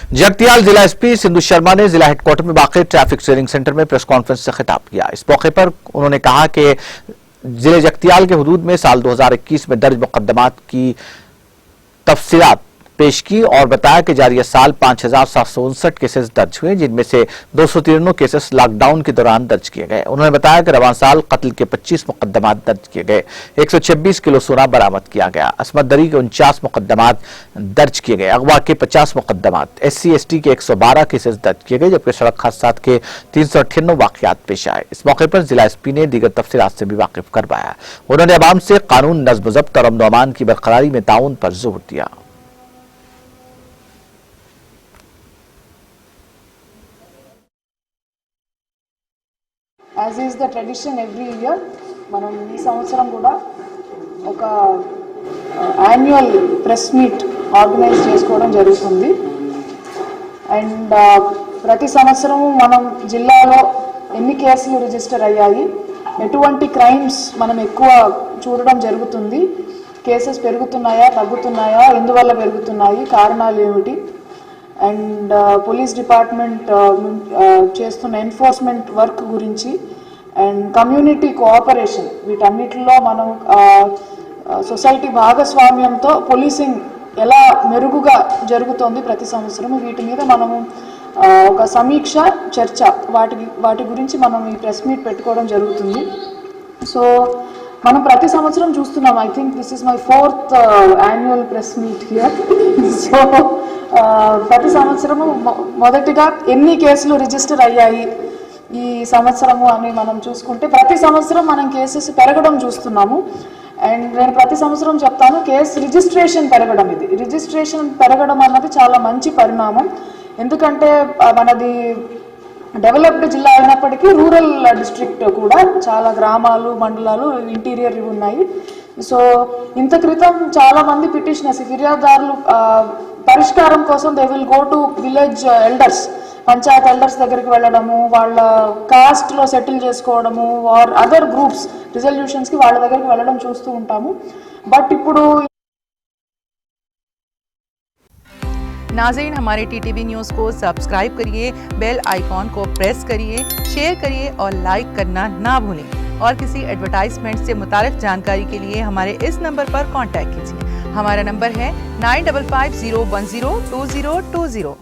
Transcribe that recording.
जगतियाल जिला एसपी सिंधु शर्मा ने जिला हेडक्वार्टर में वाक़ ट्रैफिक शेयरिंग सेंटर में प्रेस कॉन्फ्रेंस से खिताब किया। इस मौके पर उन्होंने कहा कि जिले जगतियाल के हुदूद में साल 2021 में दर्ज मुकदमात की तफसीलात पेश की और बताया कि जारी साल 5,759 केसेस दर्ज हुए, जिनमें से 293 केसेस लॉकडाउन के दौरान दर्ज किए गए। उन्होंने बताया कि रवां साल कत्ल के 25 मुकदमात दर्ज किए गए, 126 किलो सोना बरामद किया गया, असमत दरी के 49 मुकदमात दर्ज किए गए, अगवा के 50 मुकदमात, SC/ST के 112 केसेस दर्ज किए गए, जबकि सड़क हादसात के 398 वाकयात पेश आए। इस मौके पर जिला एसपी ने दीगर तफसीलात से भी वाकिफ करवाया। उन्होंने अवाम से कानून, नज्म ज़ब्त और अमन अमान की बरकरारी में ताउन पर जोर दिया। As is the tradition every year మనం ఈ సంవత్సరం కూడా ఒక యాన్యువల్ ప్రెస్ మీట్ ఆర్గనైజ్ చేసుకోవడం జరుగుతుంది. అండ్ ప్రతి సంవత్సరము మనం జిల్లాలో ఎన్ని కేసులు రిజిస్టర్ అయ్యాయి, ఎటువంటి క్రైమ్స్ మనం ఎక్కువ చూడడం జరుగుతుంది, కేసెస్ పెరుగుతున్నాయా తగ్గుతున్నాయా, ఎందువల్ల పెరుగుతున్నాయి, కారణాలు ఏమిటి, అండ్ పోలీస్ డిపార్ట్మెంట్ చేస్తున్న ఎన్ఫోర్స్మెంట్ వర్క్ గురించి అండ్ కమ్యూనిటీ కోఆపరేషన్, వీటన్నిటిలో మనం సొసైటీ భాగస్వామ్యంతో పోలీసింగ్ ఎలా మెరుగుగా జరుగుతోంది ప్రతి సంవత్సరం, వీటి మీద మనము ఒక సమీక్ష చర్చ వాటి గురించి మనం ఈ ప్రెస్ మీట్ పెట్టుకోవడం జరుగుతుంది. సో మనం ప్రతి సంవత్సరం చూస్తున్నాం. I think this is my 4th annual press meet here. So ప్రతి సంవత్సరము మొదటిగా ఎన్ని కేసులు రిజిస్టర్ అయ్యాయి ఈ సంవత్సరము అని మనం చూసుకుంటే ప్రతి సంవత్సరం మనం కేసెస్ పెరగడం చూస్తున్నాము. అండ్ నేను ప్రతి సంవత్సరం చెప్తాను, కేసు రిజిస్ట్రేషన్ పెరగడం, ఇది రిజిస్ట్రేషన్ పెరగడం అన్నది చాలా మంచి పరిణామం. ఎందుకంటే మనది డెవలప్డ్ జిల్లా అయినప్పటికీ రూరల్ డిస్ట్రిక్ట్ కూడా చాలా గ్రామాలు, మండలాలు, ఇంటీరియర్ ఉన్నాయి. సో ఇంత క్రితం చాలా మంది పిటిషనర్స్, ఫిర్యాదుదారులు పరిష్కారం కోసం they will go to village elders, Panchayat elders దగ్గరికి వెళ్ళడము, వాళ్ళ కాస్ట్లో సెటిల్ చేసుకోవడము ఆర్ అదర్ గ్రూప్స్ రిజల్యూషన్స్కి వాళ్ళ దగ్గరికి వెళ్ళడం చూస్తూ ఉంటాము. బట్ ఇప్పుడు नाज़रीन, हमारे TTV न्यूज़ को सब्सक्राइब करिए, बेल आइकॉन को प्रेस करिए, शेयर करिए और लाइक करना ना भूलें। और किसी एडवर्टाइजमेंट से मुताल्लिक़ जानकारी के लिए हमारे इस नंबर पर कांटेक्ट कीजिए। हमारा नंबर है 9550102020।